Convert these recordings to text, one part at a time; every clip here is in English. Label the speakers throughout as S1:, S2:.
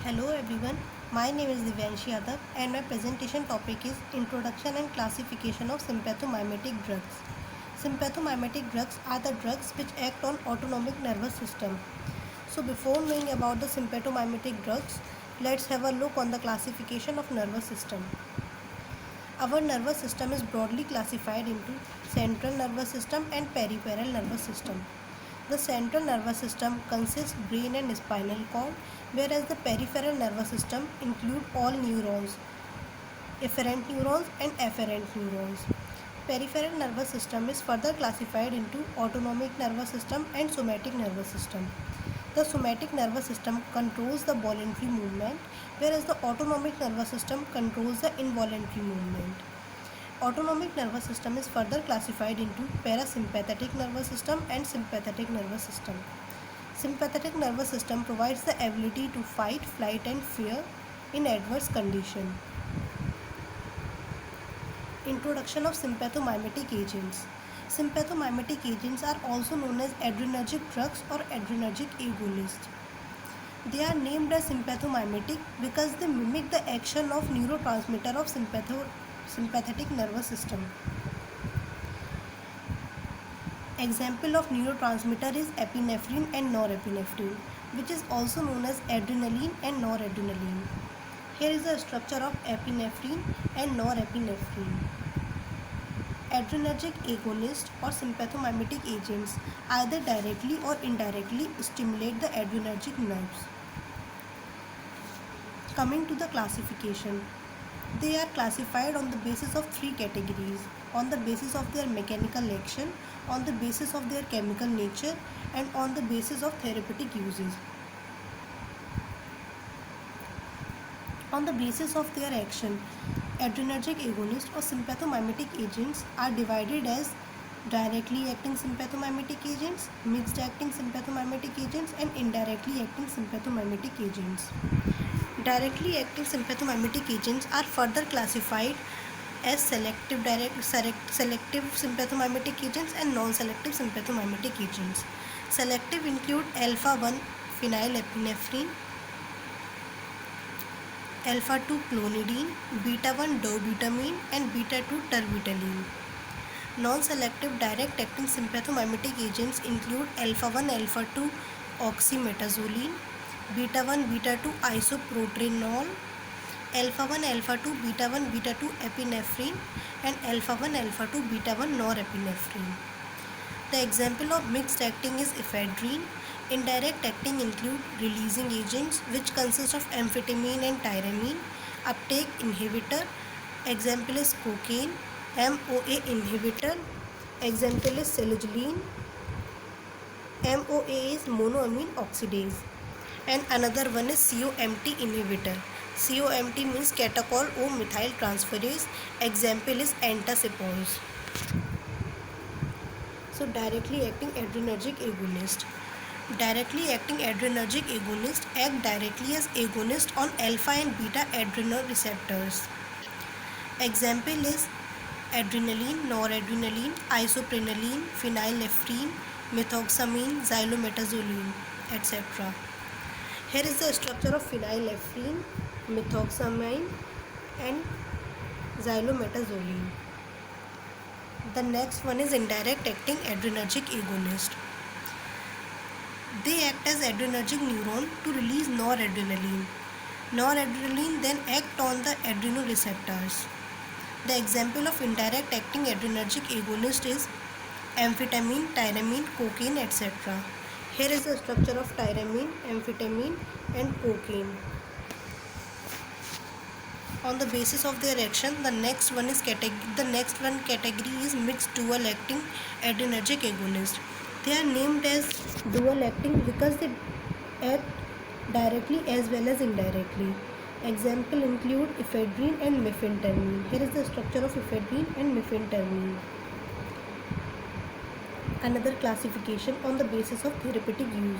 S1: Hello everyone, my name is Divyanshi Yadav and my presentation topic is Introduction and Classification of Sympathomimetic Drugs. Sympathomimetic drugs are the drugs which act on autonomic nervous system. So before knowing about the sympathomimetic drugs, let's have a look on the classification of nervous system. Our nervous system is broadly classified into central nervous system and peripheral nervous system. The central nervous system consists brain and spinal cord, whereas the peripheral nervous system include all neurons, efferent neurons and afferent neurons. Peripheral nervous system is further classified into autonomic nervous system and somatic nervous system. The somatic nervous system controls the voluntary movement, whereas the autonomic nervous system controls the involuntary movement. Autonomic nervous system is further classified into parasympathetic nervous system and sympathetic nervous system. Sympathetic nervous system provides the ability to fight, flight and fear in adverse condition. Introduction of sympathomimetic agents. Sympathomimetic agents are also known as adrenergic drugs or adrenergic agonists. They are named as sympathomimetic because they mimic the action of neurotransmitter of sympathetic nervous system. Example of neurotransmitter is epinephrine and norepinephrine, which is also known as adrenaline and noradrenaline. Here is the structure of epinephrine and norepinephrine. Adrenergic agonists or sympathomimetic agents either directly or indirectly stimulate the adrenergic nerves. Coming to the classification, they are classified on the basis of three categories: on the basis of their mechanical action, on the basis of their chemical nature, and on the basis of therapeutic uses. On the basis of their action, adrenergic agonists or sympathomimetic agents are divided as directly acting sympathomimetic agents, mixed acting sympathomimetic agents, and indirectly acting sympathomimetic agents. Directly acting sympathomimetic agents are further classified as selective sympathomimetic agents and non-selective sympathomimetic agents. Selective include alpha-1 phenylephrine, alpha-2 clonidine, beta-1 dobutamine, and beta-2 terbutaline. Non-selective direct acting sympathomimetic agents include alpha-1 alpha-2 oxymetazoline, beta-1 beta-2 isoproterenol, alpha-1 alpha-2 beta-1 beta-2 epinephrine, and alpha-1 alpha-2 beta-1 norepinephrine. The example of mixed acting is ephedrine. Indirect acting include releasing agents which consist of amphetamine and tyramine, uptake inhibitor, example is cocaine, MOA inhibitor, example is selegiline, MOA is monoamine oxidase, and another one is COMT inhibitor. COMT means catechol O methyl transferase, example is antacipols. So directly acting adrenergic agonist. Directly acting adrenergic agonists act directly as agonist on alpha and beta adrenal receptors. Example is adrenaline, noradrenaline, isoprenaline, phenylephrine, methoxamine, xylometazoline, etc. Here is the structure of phenylephrine, methoxamine and xylometazoline. The next one is indirect acting adrenergic agonist. They act as adrenergic neuron to release noradrenaline. Noradrenaline then act on the adrenoreceptors. The example of indirect acting adrenergic agonist is amphetamine, tyramine, cocaine, etc. Here is the structure of tyramine, amphetamine and cocaine. On the basis of their action, the next one category is mixed dual acting adrenergic agonist. They are named as dual acting because they act directly as well as indirectly. Example include ephedrine and mephentermine. Here is the structure of ephedrine and mephentermine. Another classification on the basis of therapeutic use.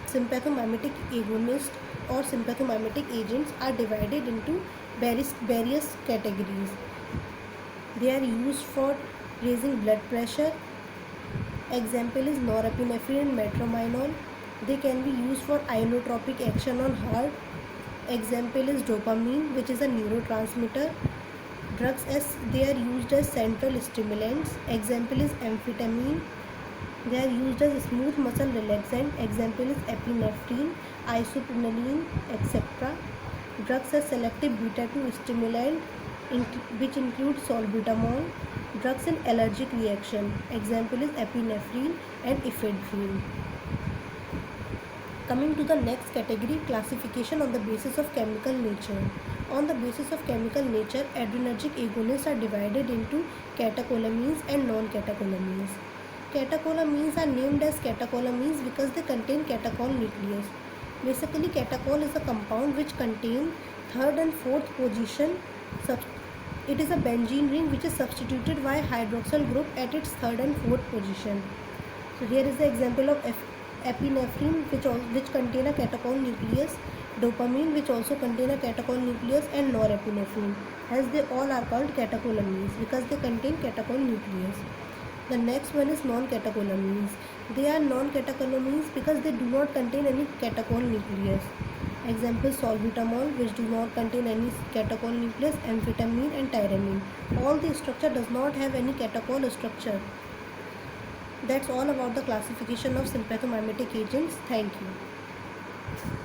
S1: Sympathomimetic agonists or sympathomimetic agents are divided into various categories. They are used for raising blood pressure. Example is norepinephrine and metronidazole. They can be used for inotropic action on heart. Example is dopamine, which is a neurotransmitter. Drugs as they are used as central stimulants. Example is amphetamine. They are used as smooth muscle relaxant. Example is epinephrine, isoprenaline, etc. Drugs as selective beta-2 stimulant, which include salbutamol. Drugs in allergic reaction. Example is epinephrine and ephedrine. Coming to the next category, classification on the basis of chemical nature. On the basis of chemical nature, adrenergic agonists are divided into catecholamines and non-catecholamines. Catecholamines are named as catecholamines because they contain catechol nucleus. Basically, catechol is a compound which contains third and fourth position. It is a benzene ring which is substituted by hydroxyl group at its third and fourth position. So here is the example of epinephrine, which contain a catechol nucleus, dopamine, which also contain a catechol nucleus, and norepinephrine. Hence they all are called catecholamines because they contain catechol nucleus. The next one is non-catecholamines. They are non-catecholamines because they do not contain any catechol nucleus. Example, salbutamol, which do not contain any catechol nucleus, amphetamine and tyramine. All the structure does not have any catechol structure. That's all about the classification of sympathomimetic agents. Thank you.